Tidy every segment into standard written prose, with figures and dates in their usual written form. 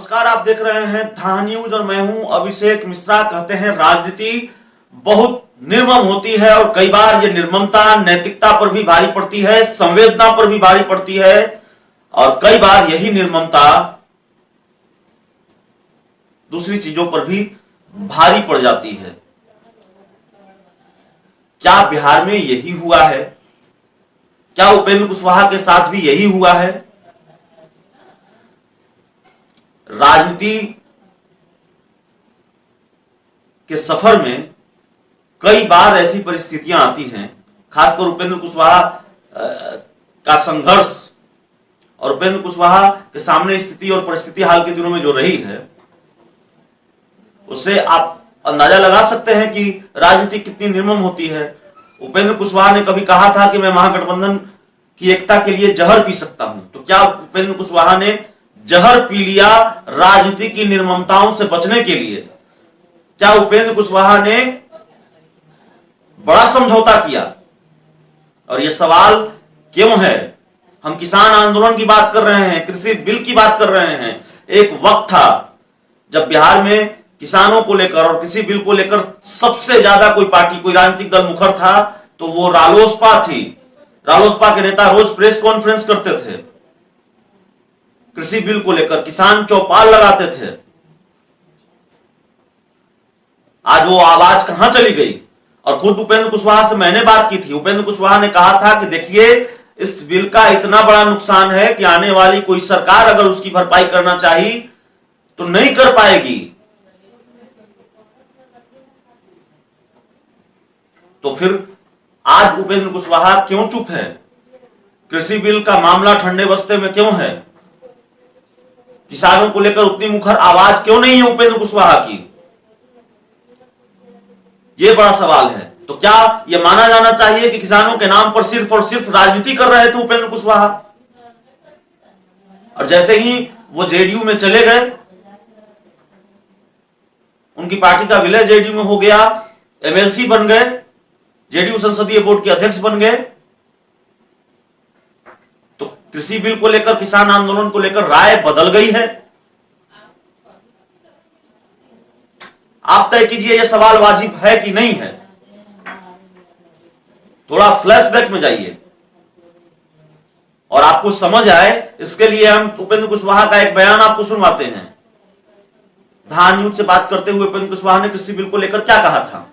नमस्कार, आप देख रहे हैं धा न्यूज और मैं हूं अभिषेक मिश्रा। कहते हैं राजनीति बहुत निर्मम होती है और कई बार ये निर्ममता नैतिकता पर भी भारी पड़ती है, संवेदना पर भी भारी पड़ती है और कई बार यही निर्ममता दूसरी चीजों पर भी भारी पड़ जाती है। क्या बिहार में यही हुआ है? क्या उपेंद्र कुशवाहा के साथ भी यही हुआ है? राजनीति के सफर में कई बार ऐसी परिस्थितियां आती हैं, खासकर उपेंद्र कुशवाहा का संघर्ष और उपेंद्र कुशवाहा के सामने स्थिति और परिस्थिति हाल के दिनों में जो रही है, उससे आप अंदाजा लगा सकते हैं कि राजनीति कितनी निर्मम होती है। उपेंद्र कुशवाहा ने कभी कहा था कि मैं महागठबंधन की एकता के लिए जहर पी सकता हूं, तो क्या उपेंद्र कुशवाहा ने जहर पी लिया राजनीति की निर्ममताओं से बचने के लिए? क्या उपेंद्र कुशवाहा ने बड़ा समझौता किया? और यह सवाल क्यों है? हम किसान आंदोलन की बात कर रहे हैं, कृषि बिल की बात कर रहे हैं। एक वक्त था जब बिहार में किसानों को लेकर और कृषि बिल को लेकर सबसे ज्यादा कोई पार्टी, कोई राजनीतिक दल मुखर था तो वो रालोसपा थी। रालोसपा के नेता रोज प्रेस कॉन्फ्रेंस करते थे, कृषि बिल को लेकर किसान चौपाल लगाते थे। आज वो आवाज कहां चली गई? और खुद उपेंद्र कुशवाहा से मैंने बात की थी। उपेंद्र कुशवाहा ने कहा था कि देखिए, इस बिल का इतना बड़ा नुकसान है कि आने वाली कोई सरकार अगर उसकी भरपाई करना चाही तो नहीं कर पाएगी। तो फिर आज उपेंद्र कुशवाहा क्यों चुप है? कृषि बिल का मामला ठंडे बस्ते में क्यों है? किसानों को लेकर उतनी मुखर आवाज क्यों नहीं है उपेंद्र कुशवाहा की? यह बड़ा सवाल है। तो क्या यह माना जाना चाहिए कि किसानों के नाम पर सिर्फ और सिर्फ राजनीति कर रहे थे उपेंद्र कुशवाहा? और जैसे ही वो जेडीयू में चले गए, उनकी पार्टी का विलय जेडीयू में हो गया, एमएलसी बन गए, जेडीयू संसदीय बोर्ड के अध्यक्ष बन गए, तो कृषि बिल को लेकर, किसान आंदोलन को लेकर राय बदल गई है। आप तय कीजिए, यह सवाल वाजिब है कि नहीं है? थोड़ा फ्लैशबैक में जाइए और आपको समझ आए, इसके लिए हम उपेंद्र कुशवाहा का एक बयान आपको सुनवाते हैं। धा न्यूज से बात करते हुए उपेंद्र कुशवाहा ने कृषि बिल को लेकर क्या कहा था?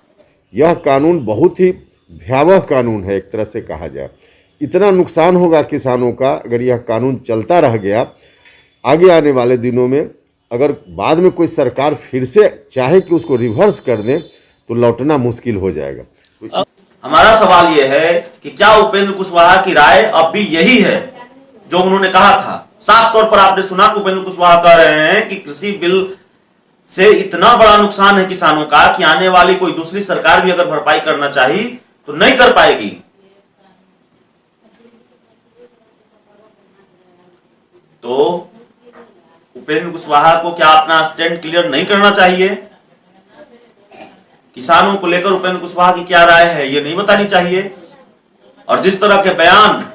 यह कानून बहुत ही भयावह कानून है, एक तरह से कहा जाए। इतना नुकसान होगा किसानों का अगर यह कानून चलता रह गया। आगे आने वाले दिनों में अगर बाद में कोई सरकार फिर से चाहे कि उसको रिवर्स कर दे तो लौटना मुश्किल हो जाएगा। हमारा सवाल यह है कि क्या उपेंद्र कुशवाहा की राय अब भी यही है जो उन्होंने कहा था? साफ तौर पर आपने सुना कि उपेंद्र कुशवाहा कह रहे हैं कि कृषि बिल से इतना बड़ा नुकसान है किसानों का कि आने वाली कोई दूसरी सरकार भी अगर भरपाई करना चाहिए तो नहीं कर पाएगी। तो उपेंद्र कुशवाहा को क्या अपना स्टैंड क्लियर नहीं करना चाहिए? किसानों को लेकर उपेंद्र कुशवाहा की क्या राय है ये नहीं बतानी चाहिए? और जिस तरह के बयान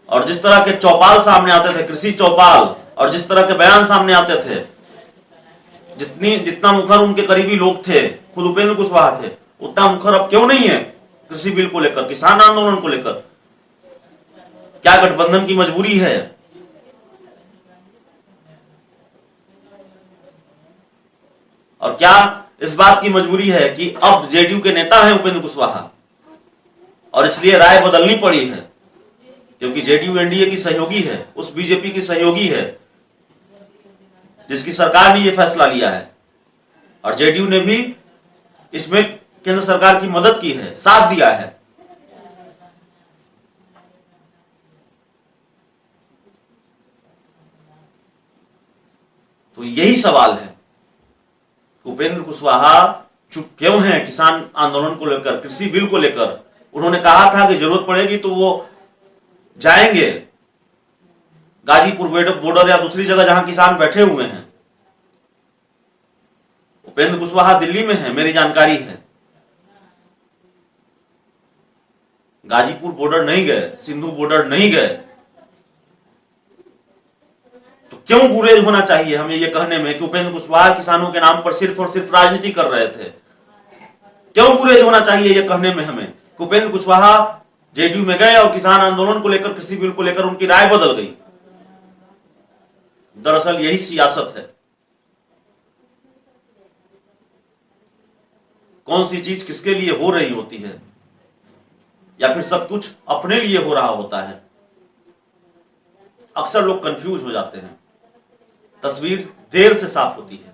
और जिस तरह के चौपाल सामने आते थे, कृषि चौपाल, और जिस तरह के बयान सामने आते थे, जितना मुखर उनके करीबी लोग थे, खुद उपेंद्र कुशवाहा थे, उतना मुखर अब क्यों नहीं है कृषि बिल को लेकर, किसान आंदोलन को लेकर? क्या गठबंधन की मजबूरी है? और क्या इस बात की मजबूरी है कि अब जेडीयू के नेता हैं उपेंद्र कुशवाहा और इसलिए राय बदलनी पड़ी है? क्योंकि जेडीयू एनडीए की सहयोगी है, उस बीजेपी की सहयोगी है जिसकी सरकार ने यह फैसला लिया है, और जेडीयू ने भी इसमें केंद्र सरकार की मदद की है, साथ दिया है। तो यही सवाल है, उपेंद्र कुशवाहा चुप क्यों हैं किसान आंदोलन को लेकर, कृषि बिल को लेकर? उन्होंने कहा था कि जरूरत पड़ेगी तो वो जाएंगे गाजीपुर बॉर्डर या दूसरी जगह जहां किसान बैठे हुए हैं। उपेंद्र कुशवाहा दिल्ली में है, मेरी जानकारी है। गाजीपुर बॉर्डर नहीं गए, सिंधु बॉर्डर नहीं गए। क्यों गुरेज होना चाहिए हमें ये कहने में कि उपेंद्र कुशवाहा किसानों के नाम पर सिर्फ और सिर्फ राजनीति कर रहे थे? क्यों गुरेज होना चाहिए ये कहने में हमें कि उपेंद्र कुशवाहा जेडीयू में गए और किसान आंदोलन को लेकर, कृषि बिल को लेकर उनकी राय बदल गई? दरअसल यही सियासत है। कौन सी चीज किसके लिए हो रही होती है, या फिर सब कुछ अपने लिए हो रहा होता है? अक्सर लोग कंफ्यूज हो जाते हैं। तस्वीर देर से साफ होती है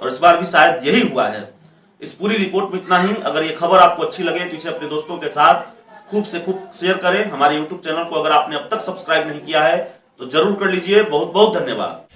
और इस बार भी शायद यही हुआ है। इस पूरी रिपोर्ट में इतना ही। अगर ये खबर आपको अच्छी लगे तो इसे अपने दोस्तों के साथ खूब से खूब शेयर करें। हमारे YouTube चैनल को अगर आपने अब तक सब्सक्राइब नहीं किया है तो जरूर कर लीजिए। बहुत बहुत धन्यवाद।